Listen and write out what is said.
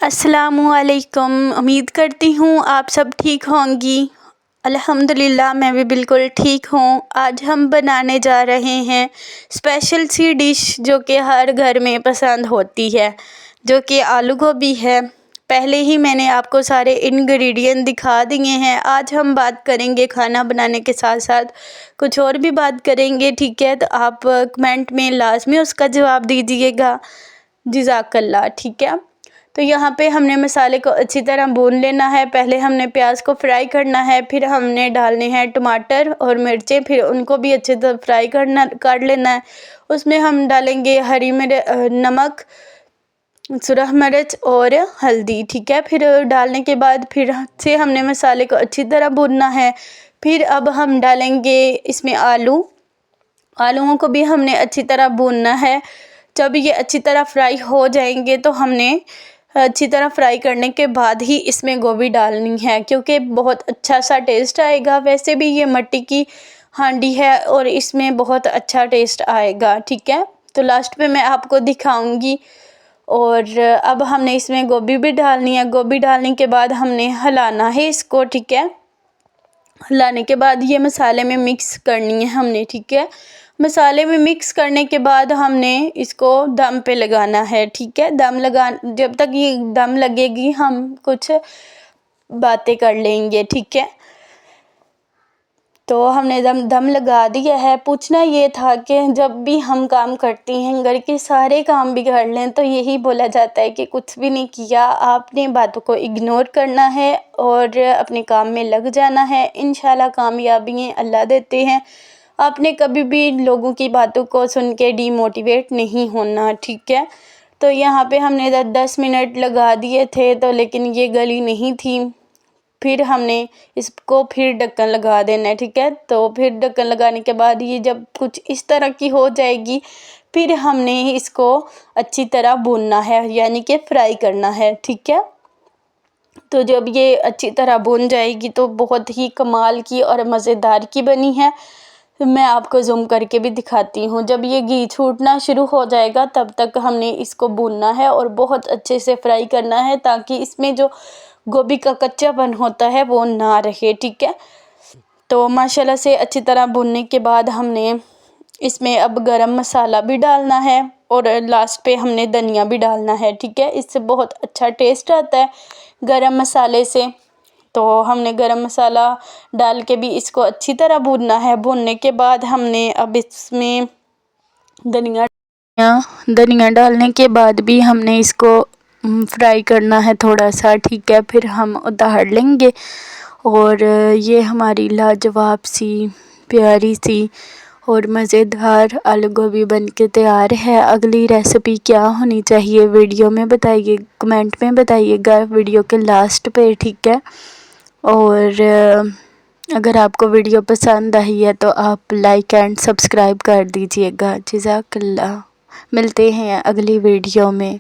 अस्सलामु अलैकुम। उम्मीद करती हूँ आप सब ठीक होंगी। अल्हम्दुलिल्लाह मैं भी बिल्कुल ठीक हूँ। आज हम बनाने जा रहे हैं स्पेशल सी डिश जो कि हर घर में पसंद होती है, जो कि आलू गोभी है। पहले ही मैंने आपको सारे इंग्रेडिएंट दिखा दिए हैं। आज हम बात करेंगे खाना बनाने के साथ साथ कुछ और भी बात करेंगे, ठीक है। तो आप कमेंट में लाजमी उसका जवाब दीजिएगा, जज़ाकल्लाह, ठीक है। तो यहाँ पे हमने मसाले को अच्छी तरह भून लेना है। पहले हमने प्याज को फ्राई करना है, फिर हमने डालने हैं टमाटर और मिर्चें, फिर उनको भी अच्छी तरह फ्राई कर लेना है। उसमें हम डालेंगे हरी मिर्च, नमक, सुरख मिर्च और हल्दी, ठीक है। फिर डालने के बाद फिर से हमने मसाले को अच्छी तरह भूनना है। फिर अब हम डालेंगे इसमें आलूओं को भी हमने अच्छी तरह भूनना है। जब ये अच्छी तरह फ्राई हो जाएंगे तो हमने अच्छी तरह फ्राई करने के बाद ही इसमें गोभी डालनी है, क्योंकि बहुत अच्छा सा टेस्ट आएगा। वैसे भी ये मिट्टी की हांडी है और इसमें बहुत अच्छा टेस्ट आएगा, ठीक है। तो लास्ट में मैं आपको दिखाऊंगी। और अब हमने इसमें गोभी भी डालनी है। गोभी डालने के बाद हमने हिलाना है इसको, ठीक है। हिलाने के बाद ये मसाले में मिक्स करनी है हमने, ठीक है। मसाले में मिक्स करने के बाद हमने इसको दम पे लगाना है, ठीक है। जब तक ये दम लगेगी हम कुछ बातें कर लेंगे, ठीक है। तो हमने दम लगा दिया है। पूछना ये था कि जब भी हम काम करती हैं, घर के सारे काम भी कर लें, तो यही बोला जाता है कि कुछ भी नहीं किया, आपने बातों को इग्नोर करना है और अपने काम में लग जाना है। इंशाल्लाह कामयाबियाँ अल्लाह देते हैं। आपने कभी भी लोगों की बातों को सुन के डीमोटिवेट नहीं होना, ठीक है। तो यहाँ पे हमने 10 मिनट लगा दिए थे, तो लेकिन ये गली नहीं थी। फिर हमने इसको फिर ढक्कन लगा देना है, ठीक है। तो फिर ढक्कन लगाने के बाद ये जब कुछ इस तरह की हो जाएगी, फिर हमने इसको अच्छी तरह भूनना है, यानी कि फ्राई करना है, ठीक है। तो जब ये अच्छी तरह भून जाएगी तो बहुत ही कमाल की और मज़ेदार की बनी है। मैं आपको जूम करके भी दिखाती हूँ। जब ये घी छूटना शुरू हो जाएगा तब तक हमने इसको भूनना है और बहुत अच्छे से फ्राई करना है, ताकि इसमें जो गोभी का कच्चापन होता है वो ना रहे, ठीक है। तो माशाल्लाह से अच्छी तरह भूनने के बाद हमने इसमें अब गरम मसाला भी डालना है और लास्ट पे हमने धनिया भी डालना है, ठीक है। इससे बहुत अच्छा टेस्ट आता है गरम मसाले से। तो हमने गरम मसाला डाल के भी इसको अच्छी तरह भूनना है। भूनने के बाद हमने अब इसमें धनिया डालने के बाद भी हमने इसको फ्राई करना है थोड़ा सा, ठीक है। फिर हम उतार लेंगे और ये हमारी लाजवाब सी प्यारी सी और मज़ेदार आलू गोभी बन के तैयार है। अगली रेसिपी क्या होनी चाहिए वीडियो में बताइए, कमेंट में बताइएगा वीडियो के लास्ट पे, ठीक है। और अगर आपको वीडियो पसंद आई है तो आप लाइक एंड सब्सक्राइब कर दीजिएगा। जज़ाकल्लाह। मिलते हैं अगली वीडियो में।